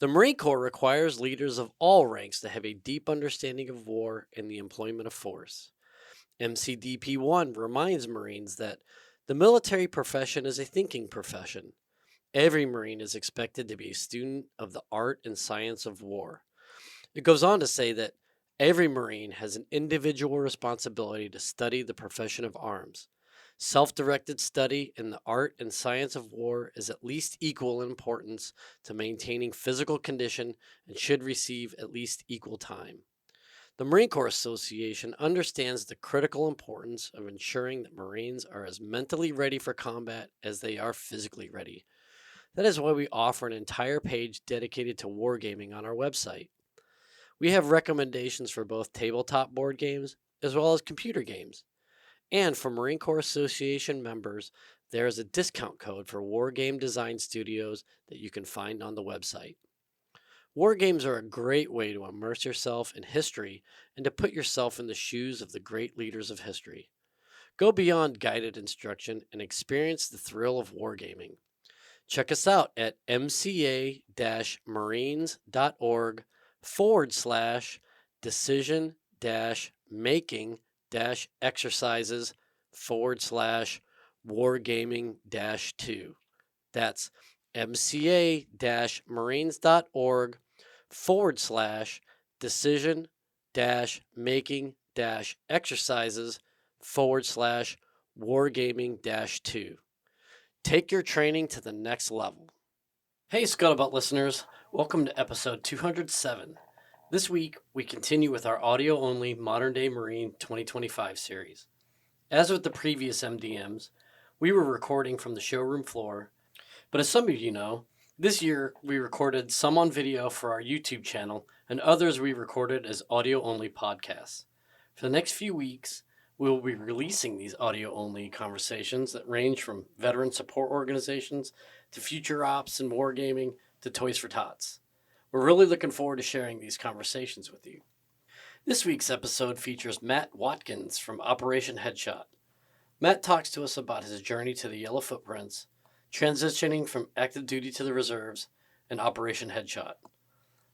The Marine Corps requires leaders of all ranks to have a deep understanding of war and the employment of force. MCDP 1 reminds Marines that the military profession is a thinking profession. Every Marine is expected to be a student of the art and science of war. It goes on to say that every Marine has an individual responsibility to study the profession of arms. Self directed study in the art and science of war is at least equal in importance to maintaining physical condition and should receive at least equal time. The Marine Corps Association understands the critical importance of ensuring that Marines are as mentally ready for combat as they are physically ready. That is why we offer an entire page dedicated to wargaming on our website. We have recommendations for both tabletop board games as well as computer games. And for Marine Corps Association members, there is a discount code for War Game Design Studios that you can find on the website. War games are a great way to immerse yourself in history and to put yourself in the shoes of the great leaders of history. Go beyond guided instruction and experience the thrill of wargaming. Check us out at mca-marines.org/decision-making-exercises/wargaming-2. That's mca-marines.org/decision-making-exercises/wargaming-2. Take your training to the next level. Hey, Scuttlebutt listeners. Welcome to episode 207. This week, we continue with our audio-only Modern Day Marine 2025 series. As with the previous MDMs, we were recording from the showroom floor, but as some of you know, this year we recorded some on video for our YouTube channel and others we recorded as audio-only podcasts. For the next few weeks, we will be releasing these audio-only conversations that range from veteran support organizations to future ops and wargaming to Toys for Tots. We're really looking forward to sharing these conversations with you. This week's episode features Matt Watkins from Operation Headshot. Matt talks to us about his journey to the Yellow Footprints, transitioning from active duty to the reserves, and Operation Headshot.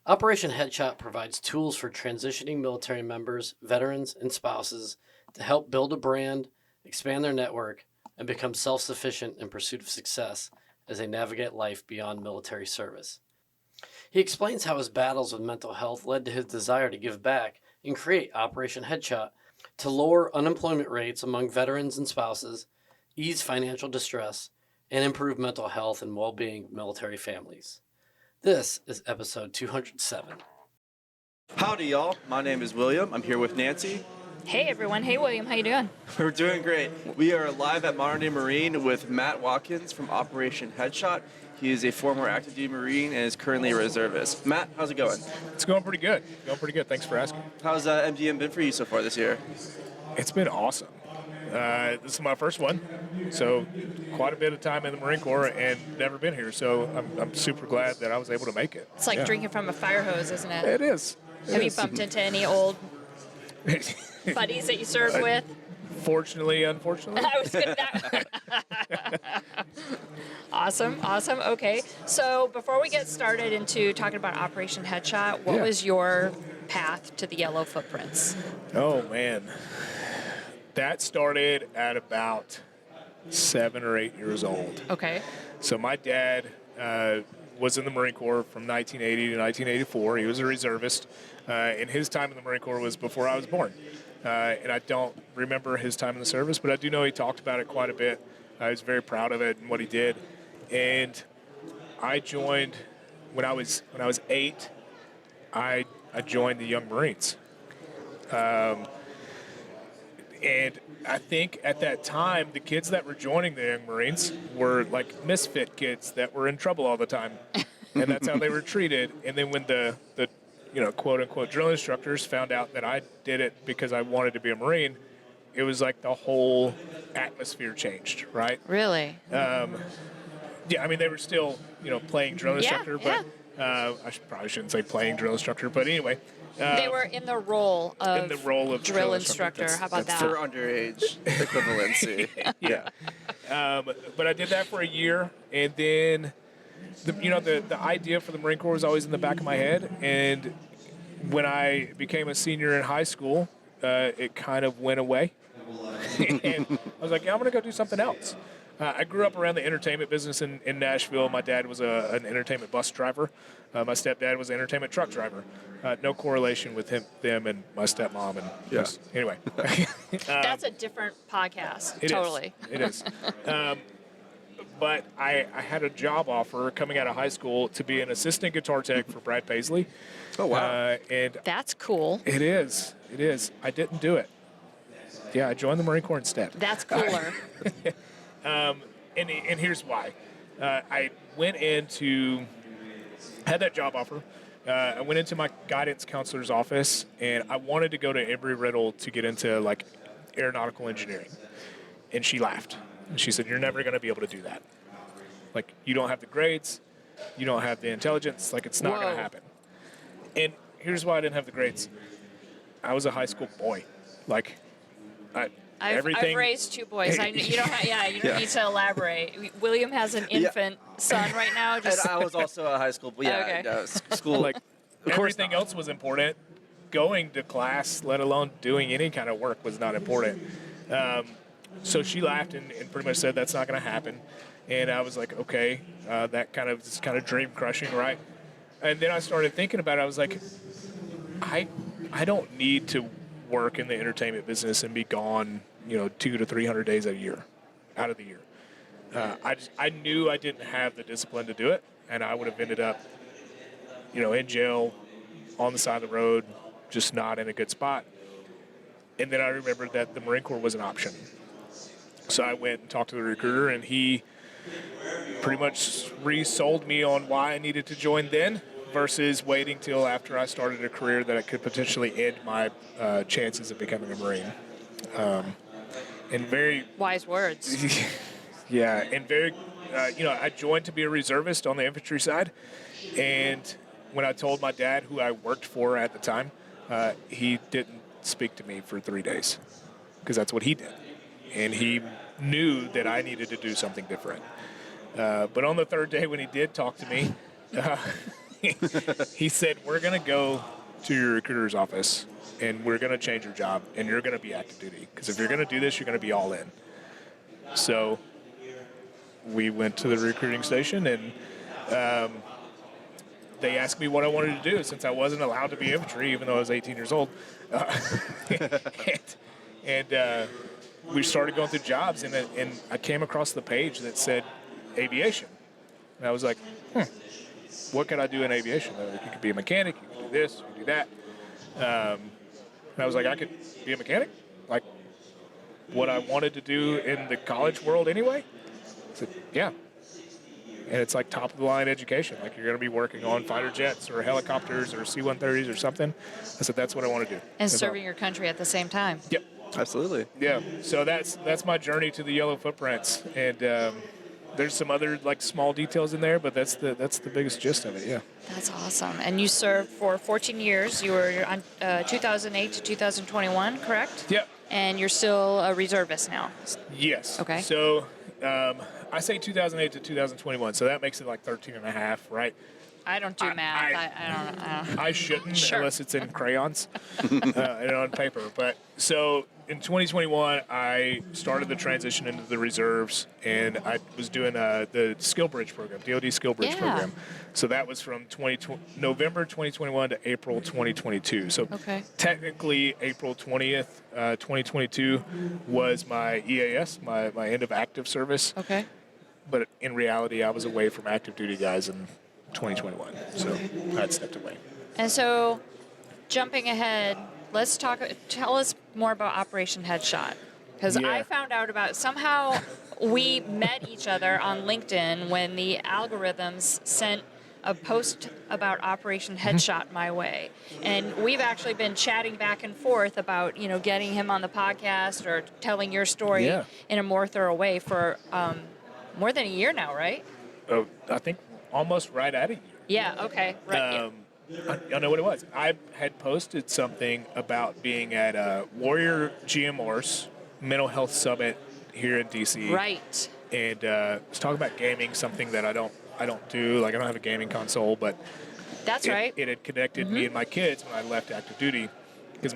Operation Headshot provides tools for transitioning military members, veterans, and spouses to help build a brand, expand their network, and become self-sufficient in pursuit of success as they navigate life beyond military service. He explains how his battles with mental health led to his desire to give back and create Operation Headshot to lower unemployment rates among veterans and spouses, ease financial distress, and improve mental health and well-being of military families. This is episode 207. Howdy, y'all. My name is William. I'm here with Nancy. Hey, everyone. Hey, William. How you doing? We're doing great. We are live at Modern Day Marine with Matt Watkins from Operation Headshot. He is a former active duty Marine and is currently a reservist. Matt, how's it going? It's going pretty good. Thanks for asking. How's MDM been for you so far this year? It's been awesome. This is my first one, so quite a bit of time in the Marine Corps and never been here. So I'm super glad that I was able to make it. It's like drinking from a fire hose, isn't it? It is. Have you bumped into any old buddies that you served with? Fortunately, unfortunately. I was good at that. Awesome. Okay. So before we get started into talking about Operation Headshot, what was your path to the Yellow Footprints? Oh, man. That started at about 7 or 8 years old. Okay. So my dad was in the Marine Corps from 1980 to 1984. He was a reservist, and his time in the Marine Corps was before I was born. And I don't remember his time in the service, but I do know he talked about it quite a bit. I was very proud of it and what he did. And I joined when I was 8. I joined the Young Marines. And I think at that time, the kids that were joining the Young Marines were like misfit kids that were in trouble all the time. And that's how they were treated. And then when the quote unquote drill instructors found out that I did it because I wanted to be a Marine, it was like the whole atmosphere changed, right? Really? Yeah, I mean, they were still, playing drill instructor, but I probably shouldn't say playing drill instructor, but anyway. They were in the role of drill instructor. How about that? For underage equivalency. Yeah. But I did that for a year, and then the idea for the Marine Corps was always in the back of my head, and when I became a senior in high school, it kind of went away. And I was like, yeah, I'm going to go do something else. I grew up around the entertainment business in Nashville. My dad was an entertainment bus driver. My stepdad was an entertainment truck driver. No correlation with them and my stepmom. And anyway. That's a different podcast. Totally. It is. But I had a job offer coming out of high school to be an assistant guitar tech for Brad Paisley. Oh, wow. And That's cool. It is. I didn't do it. Yeah, I joined the Marine Corps instead. That's cooler. And here's why. I had that job offer. I went into my guidance counselor's office, and I wanted to go to Embry-Riddle to get into like aeronautical engineering. And she laughed. And she said, "You're never going to be able to do that. Like, you don't have the grades. You don't have the intelligence. Like, it's not going to happen." And here's why I didn't have the grades. I was a high school boy. Like, I've raised two boys. You don't need to elaborate. William has an infant son right now. And I was also a high school, school. Like, everything else was important. Going to class, let alone doing any kind of work, was not important. So she laughed and pretty much said that's not going to happen. And I was like, okay, that kind of dream crushing, right? And then I started thinking about it. I was like, I don't need to work in the entertainment business and be gone, 200 to 300 days a year, out of the year. I knew I didn't have the discipline to do it, and I would have ended up, in jail, on the side of the road, just not in a good spot. And then I remembered that the Marine Corps was an option. So I went and talked to the recruiter, and he pretty much resold me on why I needed to join then versus waiting till after I started a career that it could potentially end my chances of becoming a Marine. And very wise words. Yeah, and very, I joined to be a reservist on the infantry side, and when I told my dad, who I worked for at the time, he didn't speak to me for 3 days, because that's what he did, and he knew that I needed to do something different. But on the third day, when he did talk to me, he said, "We're going to go to your recruiter's office, and we're going to change your job, and you're going to be active duty. Because if you're going to do this, you're going to be all in." So we went to the recruiting station, and they asked me what I wanted to do, since I wasn't allowed to be infantry, even though I was 18 years old. And we started going through jobs, and I came across the page that said aviation. And I was like, what could I do in aviation? You could be a mechanic, you could do this, you could do that. And I was like, I could be a mechanic? Like what I wanted to do in the college world anyway? I said, yeah. And it's like top of the line education. Like, you're going to be working on fighter jets or helicopters or C-130s or something. I said, that's what I want to do. And serving your country at the same time. Yep. Absolutely. Yeah. So that's my journey to the Yellow Footprints. And there's some other like small details in there, but that's the biggest gist of it. Yeah. That's awesome. And you served for 14 years. You were on 2008 to 2021, correct? Yep. And you're still a reservist now. Yes. Okay. So I say 2008 to 2021, so that makes it like 13 and a half, right? I don't do math. I don't know. I shouldn't, Sure. unless it's in crayons and on paper. But so in 2021, I started the transition into the reserves, and I was doing the Skill Bridge program, DoD Skill Bridge program. So that was from November 2021 to April 2022. So technically, April 20th, 2022 was my EAS, my end of active service. Okay. But in reality, I was away from active duty guys in 2021, so I had stepped away. And so, jumping ahead, tell us more about Operation Headshot. Because I found out somehow we met each other on LinkedIn when the algorithms sent a post about Operation Headshot my way. And we've actually been chatting back and forth about, getting him on the podcast or telling your story in a more thorough way for more than a year now, right? Oh, I think almost right at a year. Yeah, okay. Right. I know what it was. I had posted something about being at Warrior GMR's Mental Health Summit here in D.C. Right. And was talking about gaming, something that I don't don't do, like I don't have a gaming console, but That's right. It had connected me and my kids when I left active duty, because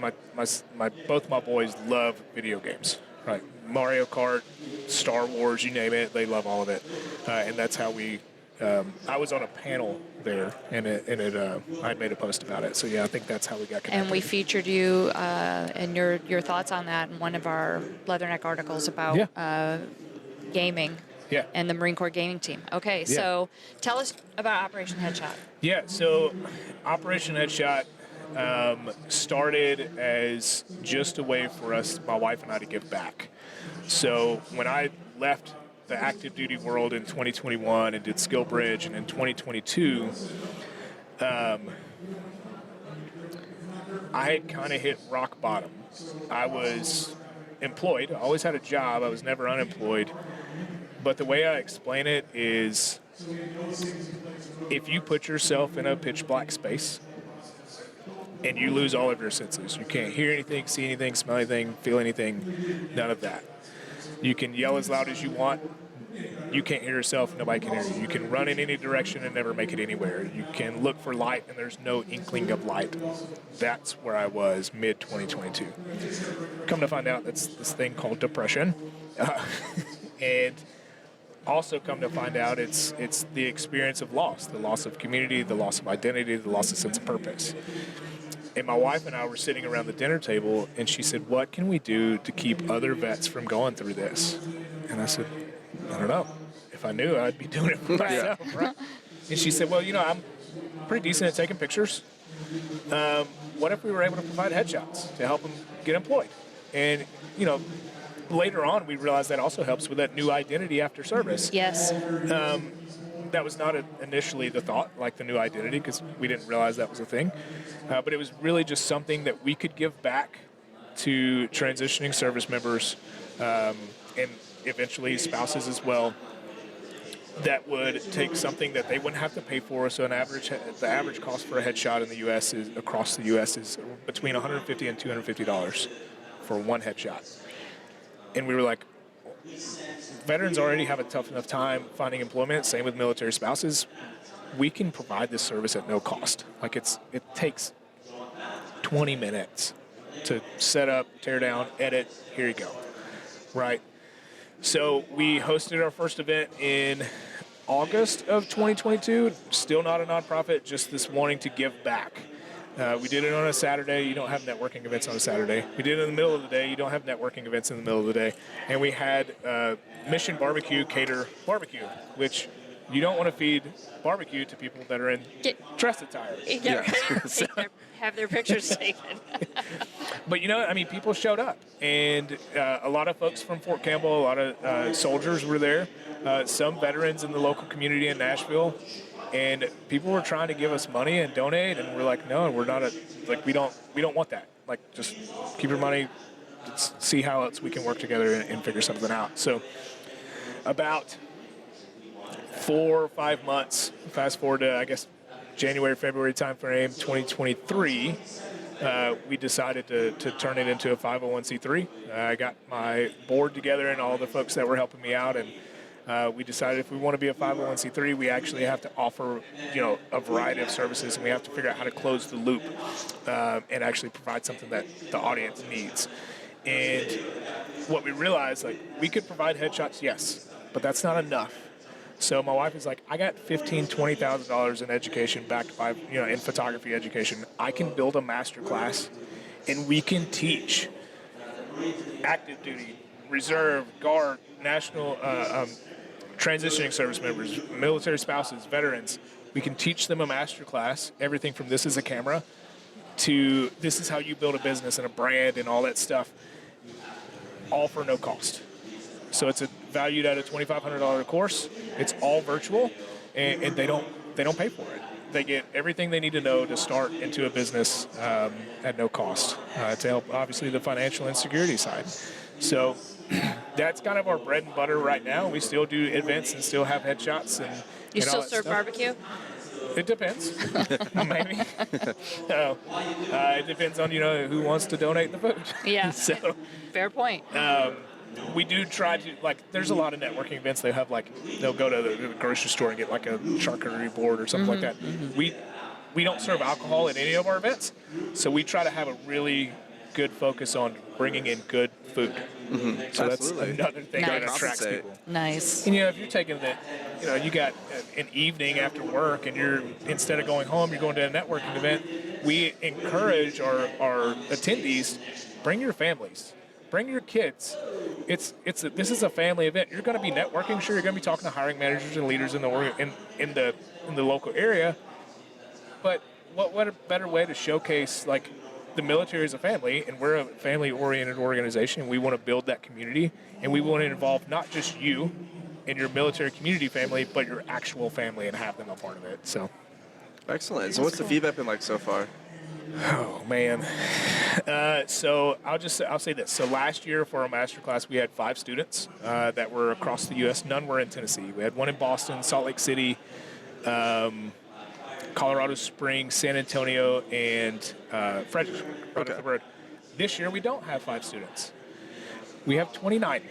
both my boys love video games, right? Mario Kart, Star Wars, you name it, they love all of it, and that's how we. I was on a panel there, and I made a post about it. So yeah, I think that's how we got connected. And we featured you and your thoughts on that in one of our Leatherneck articles about gaming. Yeah. And the Marine Corps gaming team. Okay, so tell us about Operation Headshot. Yeah, so Operation Headshot started as just a way for us, my wife and I, to give back. So when I left the active duty world in 2021 and did Skill Bridge, and in 2022, I had kind of hit rock bottom. I was employed, I always had a job, I was never unemployed. But the way I explain it is, if you put yourself in a pitch black space and you lose all of your senses, you can't hear anything, see anything, smell anything, feel anything, none of that. You can yell as loud as you want. You can't hear yourself, nobody can hear you. You can run in any direction and never make it anywhere. You can look for light and there's no inkling of light. That's where I was mid-2022. Come to find out, that's this thing called depression. And also come to find out it's the experience of loss, the loss of community, the loss of identity, the loss of sense of purpose. And my wife and I were sitting around the dinner table, and she said, what can we do to keep other vets from going through this? And I said, I don't know. If I knew, I'd be doing it for myself, right? And she said, well, I'm pretty decent at taking pictures. What if we were able to provide headshots to help them get employed? And, later on, we realized that also helps with that new identity after service. Yes. That was not initially the thought, like the new identity, because we didn't realize that was a thing. But it was really just something that we could give back to transitioning service members and eventually spouses as well, that would take something that they wouldn't have to pay for. So the average cost for a headshot in the U.S. across the U.S. is between $150 and $250 for one headshot. And we were like, veterans already have a tough enough time finding employment, same with military spouses. We can provide this service at no cost. Like it takes 20 minutes to set up, tear down, edit, here you go, right? So we hosted our first event in August of 2022, still not a nonprofit, just this wanting to give back. We did it on a Saturday. You don't have networking events on a Saturday. We did it in the middle of the day. You don't have networking events in the middle of the day. And we had Mission Barbecue cater barbecue, which you don't want to feed barbecue to people that are in dress attire. Have their pictures taken. But people showed up, and a lot of folks from Fort Campbell, a lot of soldiers were there, some veterans in the local community in Nashville. And people were trying to give us money and donate, and we're like, no, we're not we don't want that. Like, just keep your money. Let's see how else we can work together and figure something out. So, about 4 or 5 months, fast forward to I guess January, February timeframe, 2023, we decided to turn it into a 501c3. I got my board together and all the folks that were helping me out, and we decided if we want to be a 501c3, we actually have to offer, a variety of services, and we have to figure out how to close the loop and actually provide something that the audience needs. And what we realized, we could provide headshots, yes, but that's not enough. So my wife is like, I got $15,000, $20,000 in education backed by, in photography education. I can build a master class, and we can teach active duty, reserve, guard, national transitioning service members, military spouses, veterans. We can teach them a master class, everything from this is a camera to this is how you build a business and a brand and all that stuff, all for no cost. So it's valued at a $2,500 course. It's all virtual, and they don't pay for it. They get everything they need to know to start into a business at no cost to help, obviously, the financial insecurity side. So that's kind of our bread and butter right now. We still do events and still have headshots and you still all that serve stuff. barbecue? It depends, maybe. It depends on who wants to donate the food. Yeah. So fair point. we do try to, like, there's a lot of networking events. They have, like, they'll go to the grocery store and get, like, a charcuterie board or something like that. We don't serve alcohol at any of our events, so we try to have a really good focus on bringing in good food. So that's another thing that attracts people. Nice. And, if you're taking that, you got an evening after work and you're, instead of going home, you're going to a networking event, we encourage our attendees, bring your families. Bring your kids. This is a family event. You're going to be networking. Sure, you're going to be talking to hiring managers and leaders in the local area. But what a better way to showcase, like, the military is a family, and we're a family-oriented organization. We want to build that community, and we want to involve not just you and your military community family, but your actual family and have them a part of it. So, excellent. So, what's the feedback been like so far? Oh man. So I'll say this. So last year for our master class, we had 5 students that were across the U.S. None were in Tennessee. We had one in Boston, Salt Lake City, Colorado Springs, San Antonio, and Frederick. Right up the road. This year we don't have 5 students. We have 29,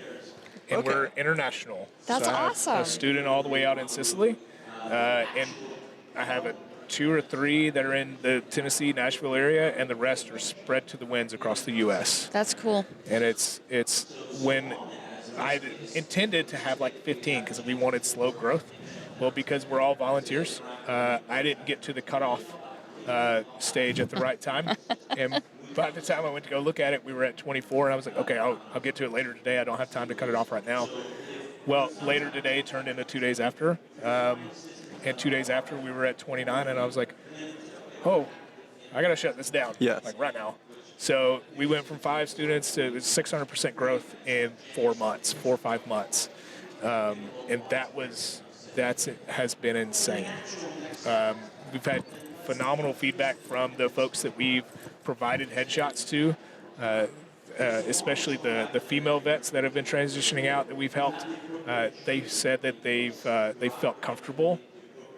and we're international. That's so I have awesome. a student all the way out in Sicily, and I have 2 or 3 that are in the Tennessee, Nashville area, and the rest are spread to the winds across the U.S. That's cool. And it's when I intended to have like 15 because we wanted slow growth. Well, because we're all volunteers, I didn't get to the cutoff stage at the right time. And by the time I went to go look at it, we were at 24, and I was like, okay, I'll get to it later today. I don't have time to cut it off right now. Well, later today turned into 2 days after. And 2 days after, we were at 29, and I was like, oh, I got to shut this down, like right now. So we went from 5 students to 600% growth in 4 or 5 months. And that has been insane. We've had phenomenal feedback from the folks that we've provided headshots to, especially the female vets that have been transitioning out that we've helped. They said that they felt comfortable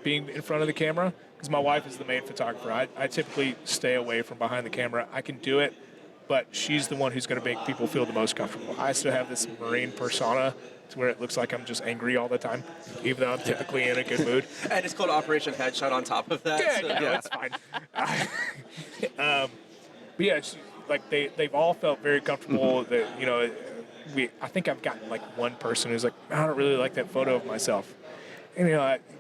being in front of the camera, because my wife is the main photographer. I typically stay away from behind the camera. I can do it, but she's the one who's going to make people feel the most comfortable. I still have this Marine persona to where it looks like I'm just angry all the time, even though I'm typically in a good mood. And it's called Operation Headshot on top of that. It's fine. But yeah, like they've all felt very comfortable. That I think I've gotten like one person who's like, I don't really like that photo of myself. And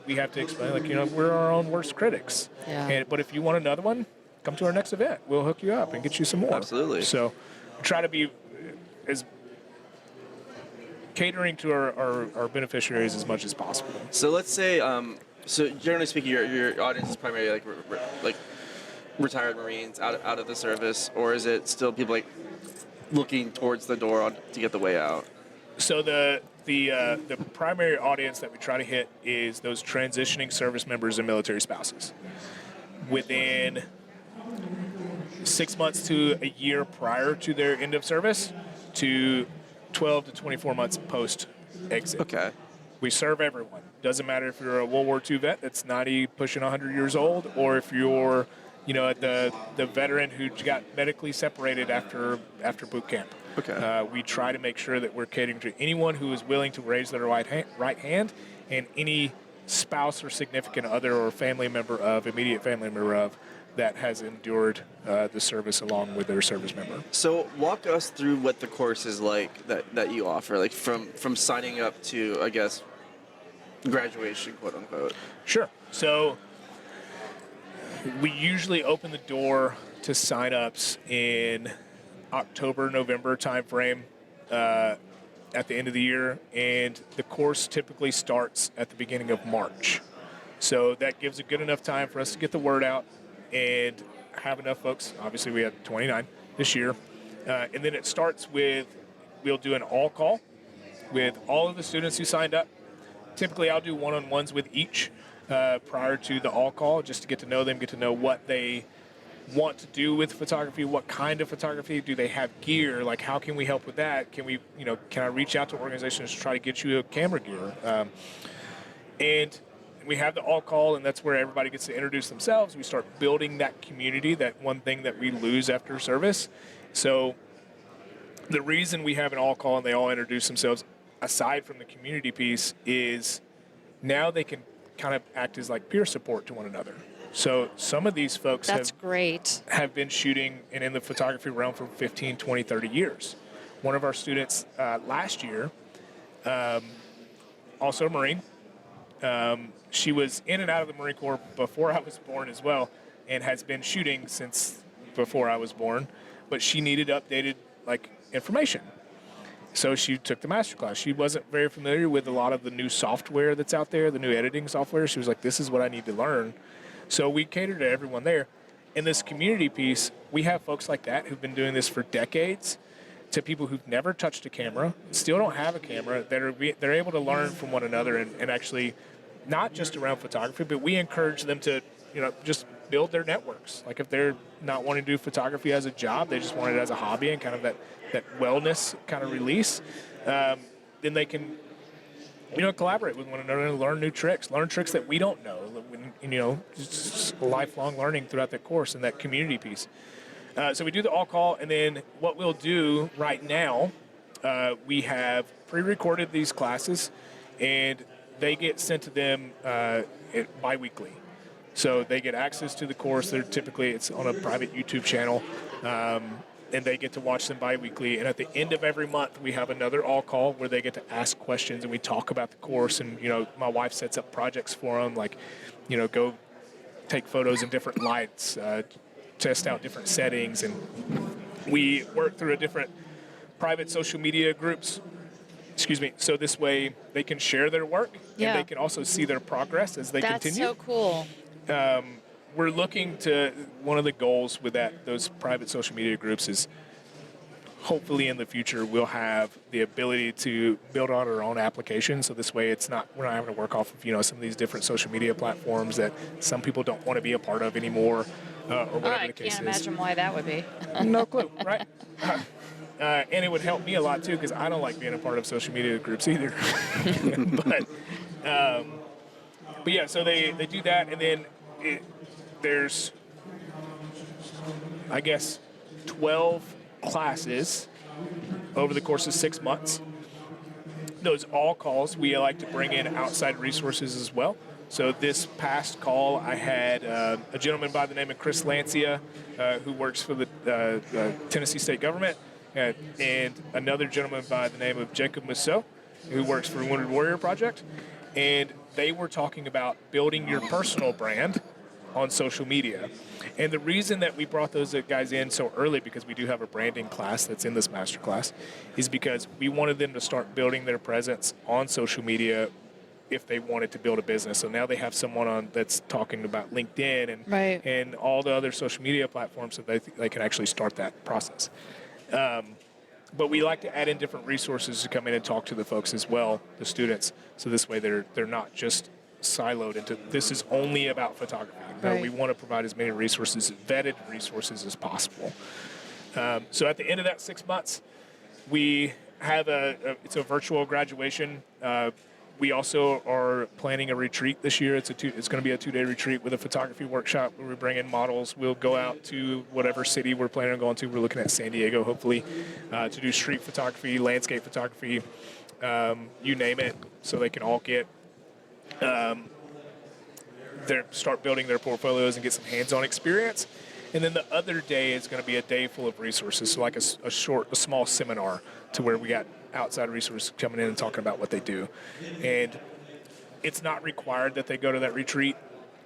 we have to explain, like, we're our own worst critics. Yeah. But if you want another one, come to our next event. We'll hook you up and get you some more. Absolutely. So try to be as catering to our beneficiaries as much as possible. So let's say, so generally speaking, your audience is primarily like retired Marines out of the service, or is it still people like looking towards the door to get the way out? So the primary audience that we try to hit is those transitioning service members and military spouses. Within 6 months to a year prior to their end of service, to 12 to 24 months post exit. Okay. We serve everyone. Doesn't matter if you're a World War II vet that's 90, pushing 100 years old, or if you're, the veteran who got medically separated after boot camp. Okay. We try to make sure that we're catering to anyone who is willing to raise their right hand, and any spouse or significant other or immediate family member of, that has endured the service along with their service member. So walk us through what the course is like that you offer, like from signing up to, I guess, graduation, quote unquote. Sure. So we usually open the door to sign-ups in October, November timeframe at the end of the year, and the course typically starts at the beginning of March. So that gives a good enough time for us to get the word out and have enough folks. Obviously, we had 29 this year. And then it starts with, we'll do an all-call with all of the students who signed up. Typically, I'll do one-on-ones with each prior to the all-call, just to get to know them, get to know what they want to do with photography, what kind of photography, do they have gear, like how can we help with that, can I reach out to organizations to try to get you a camera gear, and we have the all-call, and that's where everybody gets to introduce themselves. We start building that community, that one thing that we lose after service. So the reason we have an all call and they all introduce themselves, aside from the community piece, is now they can kind of act as like peer support to one another. So some of these folks great. have been shooting and in the photography realm for 15, 20, 30 years. One of our students last year, also a Marine, she was in and out of the Marine Corps before I was born as well, and has been shooting since before I was born, but she needed updated like information. So she took the master class. She wasn't very familiar with a lot of the new software that's out there, the new editing software. She was like, this is what I need to learn. So we cater to everyone there. In this community piece, we have folks like that who've been doing this for decades, to people who've never touched a camera, still don't have a camera, they're able to learn from one another and actually not just around photography, but we encourage them to, just build their networks. Like if they're not wanting to do photography as a job, they just want it as a hobby and kind of that wellness kind of release, then they can, collaborate with one another and learn tricks that we don't know, just lifelong learning throughout that course and that community piece. So we do the all call, and then what we'll do right now, we have pre-recorded these classes, and they get sent to them bi-weekly. So they get access to the course. It's on a private YouTube channel, and they get to watch them bi-weekly. And at the end of every month, we have another all call where they get to ask questions, and we talk about the course. And my wife sets up projects for them, like go take photos in different lights, test out different settings, and we work through a different private social media groups. So this way they can share their work, and they can also see their progress as they continue. That's so cool. We're looking to, one of the goals with those private social media groups is hopefully in the future we'll have the ability to build on our own application. So this way we're not having to work off of some of these different social media platforms that some people don't want to be a part of anymore, or whatever the case is. I can't imagine why that would be. No clue, right? And it would help me a lot too, because I don't like being a part of social media groups either. but yeah, so they do that, and then there's, I guess, 12 classes over the course of 6 months. Those all calls, we like to bring in outside resources as well. So this past call, I had a gentleman by the name of Chris Lancia, who works for the Tennessee state government, and another gentleman by the name of Jacob Musso, who works for the Wounded Warrior Project. And they were talking about building your personal brand on social media. And the reason that we brought those guys in so early, because we do have a branding class that's in this master class, is because we wanted them to start building their presence on social media if they wanted to build a business. So now they have someone on that's talking about LinkedIn and all the other social media platforms, so they can actually start that process. But we like to add in different resources to come in and talk to the folks as well, the students, so this way they're not just siloed into this is only about photography. No, we want to provide as many resources, vetted resources as possible. So at the end of that 6 months, we have it's a virtual graduation. We also are planning a retreat this year. It's going to be a 2-day retreat with a photography workshop where we bring in models. We'll go out to whatever city we're planning on going to. We're looking at San Diego, hopefully, to do street photography, landscape photography, you name it, so they can all get start building their portfolios and get some hands-on experience. And then the other day is going to be a day full of resources, so like a small seminar to where we got outside resources coming in and talking about what they do. And it's not required that they go to that retreat,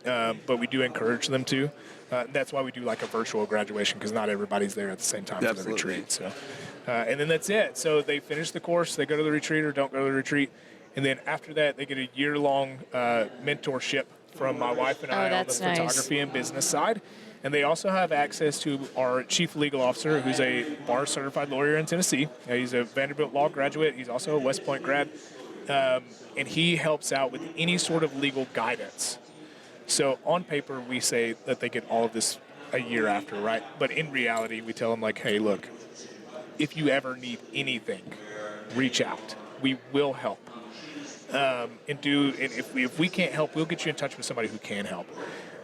but we do encourage them to. That's why we do like a virtual graduation, because not everybody's there at the same time for the retreat. So, and then that's it. So they finish the course, they go to the retreat or don't go to the retreat. And then after that, they get a year-long mentorship from my wife and I on the photography and business side. And they also have access to our chief legal officer, who's a bar-certified lawyer in Tennessee. He's a Vanderbilt Law graduate. He's also a West Point grad. And he helps out with any sort of legal guidance. So on paper, we say that they get all of this a year after, right? But in reality, we tell them, like, hey, look, if you ever need anything, reach out. We will help. And if we can't help, we'll get you in touch with somebody who can help.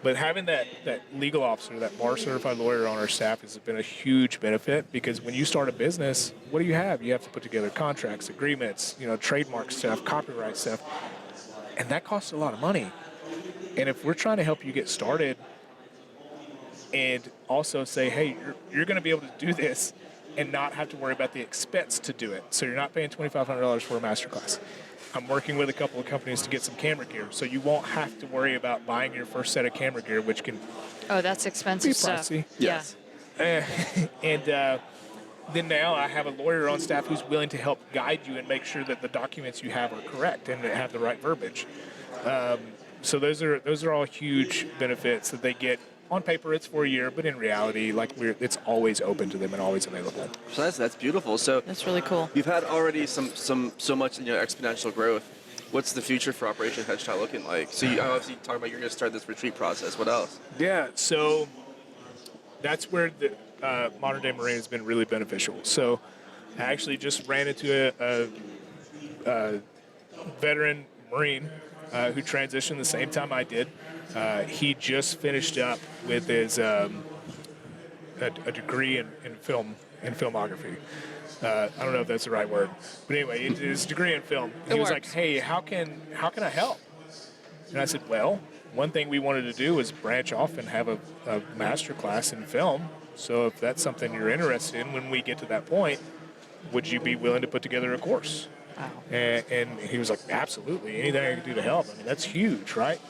But having that legal officer, that bar certified lawyer on our staff has been a huge benefit, because when you start a business, what do? You have to put together contracts, agreements, trademark stuff, copyright stuff, and that costs a lot of money. And if we're trying to help you get started and also say, hey, you're going to be able to do this and not have to worry about the expense to do it. So you're not paying $2,500 for a masterclass. I'm working with a couple of companies to get some camera gear, so you won't have to worry about buying your first set of camera gear, which can that's expensive be stuff. pricey. Yes. And then now I have a lawyer on staff who's willing to help guide you and make sure that the documents you have are correct and that have the right verbiage. So those are all huge benefits that they get. On paper, it's for a year, but in reality, it's always open to them and always available. So that's beautiful. So That's really cool. you've had already so much exponential growth. What's the future for Operation Headshot looking like? So you obviously talk about you're going to start this retreat process. What else? Yeah, so that's where the modern day Marine has been really beneficial. So I actually just ran into a veteran Marine who transitioned the same time I did. He just finished up with his a degree in filmography. I don't know if that's the right word, but anyway, his degree in film. He was like, "Hey, how can I help?" And I said, "Well, one thing we wanted to do was branch off and have a master class in film. So if that's something you're interested in, when we get to that point, would you be willing to put together a course?" Wow. And he was like, "Absolutely, anything I can do to help." I mean, that's huge, right?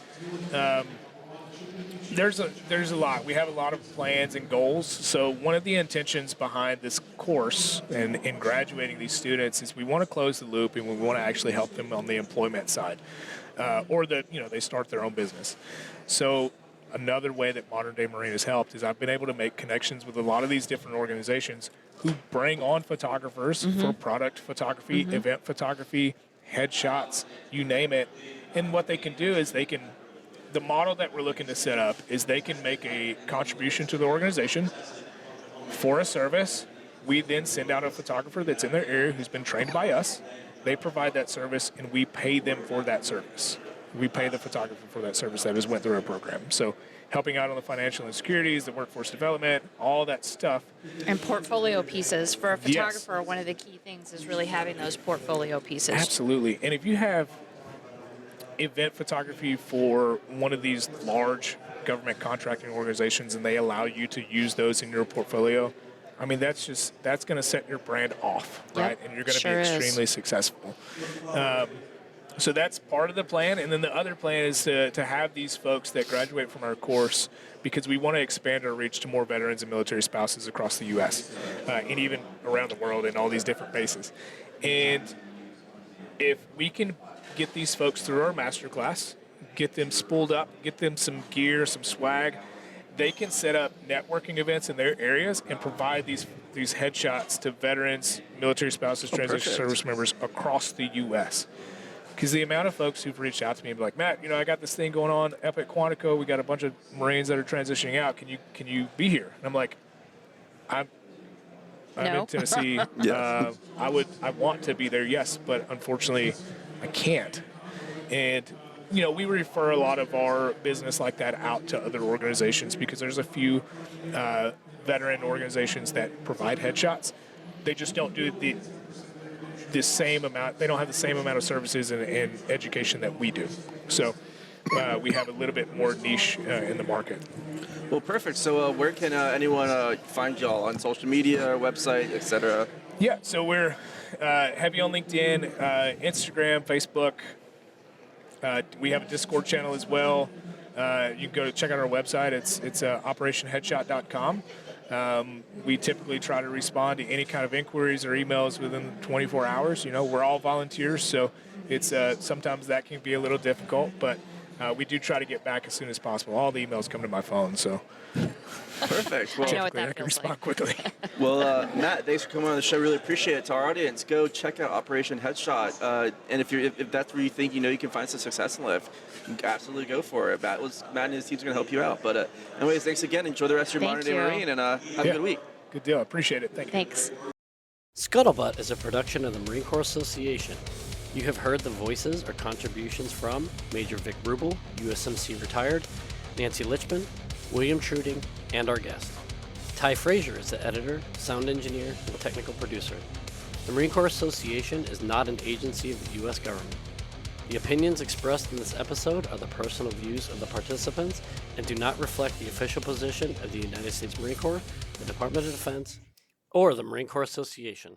There's a lot. We have a lot of plans and goals. So one of the intentions behind this course and in graduating these students is we want to close the loop, and we want to actually help them on the employment side, or that they start their own business. So another way that Modern Day Marine has helped is I've been able to make connections with a lot of these different organizations who bring on photographers for product photography, event photography, headshots, you name it. And what they can do is the model that we're looking to set up is they can make a contribution to the organization for a service. We then send out a photographer that's in their area who's been trained by us. They provide that service, and we pay them for that service. We pay the photographer for that service that has went through our program. So helping out on the financial insecurities, the workforce development, all that stuff. And portfolio pieces. For a photographer, one of the key things is really having those portfolio pieces. Absolutely. And if you have event photography for one of these large government contracting organizations and they allow you to use those in your portfolio, I mean, that's going to set your brand off, right? And you're going to be extremely successful. So that's part of the plan. And then the other plan is to have these folks that graduate from our course, because we want to expand our reach to more veterans and military spouses across the U.S. And even around the world in all these different bases. And if we can get these folks through our masterclass, get them spooled up, get them some gear, some swag, they can set up networking events in their areas and provide these headshots to veterans, military spouses, transition service members across the U.S. Because the amount of folks who've reached out to me and be like, "Matt, I got this thing going on up at Quantico. We got a bunch of Marines that are transitioning out. Can you be here?" And I'm like, I'm in Tennessee. Yes. I want to be there, yes, but unfortunately, I can't. And we refer a lot of our business like that out to other organizations, because there's a few veteran organizations that provide headshots. They just don't do the same amount. They don't have the same amount of services and education that we do. So we have a little bit more niche in the market. Well, perfect. So where can anyone find y'all on social media, website, etc.? Yeah, so we're heavy on LinkedIn, Instagram, Facebook. We have a Discord channel as well. You can go to check out our website. It's operationheadshot.com. We typically try to respond to any kind of inquiries or emails within 24 hours. We're all volunteers, so it's sometimes that can be a little difficult, but we do try to get back as soon as possible. All the emails come to my phone, so perfect. Well, I know what that I can feels respond like. quickly. Well, Matt, thanks for coming on the show. Really appreciate it. To our audience, go check out Operation Headshot. And if that's where you think you can find some success in life, absolutely go for it. Matt and his team's going to help you out. But anyways, thanks again. Enjoy the rest of your Modern Day Marine, and have a good week. Good deal. Appreciate it. Thank you. Thanks. Scuttlebutt is a production of the Marine Corps Association. You have heard the voices or contributions from Major Vic Rubel, USMC retired, Nancy Litchman, William Truding, and our guest. Ty Frazier is the editor, sound engineer, and technical producer. The Marine Corps Association is not an agency of the U.S. government. The opinions expressed in this episode are the personal views of the participants and do not reflect the official position of the United States Marine Corps, the Department of Defense, or the Marine Corps Association.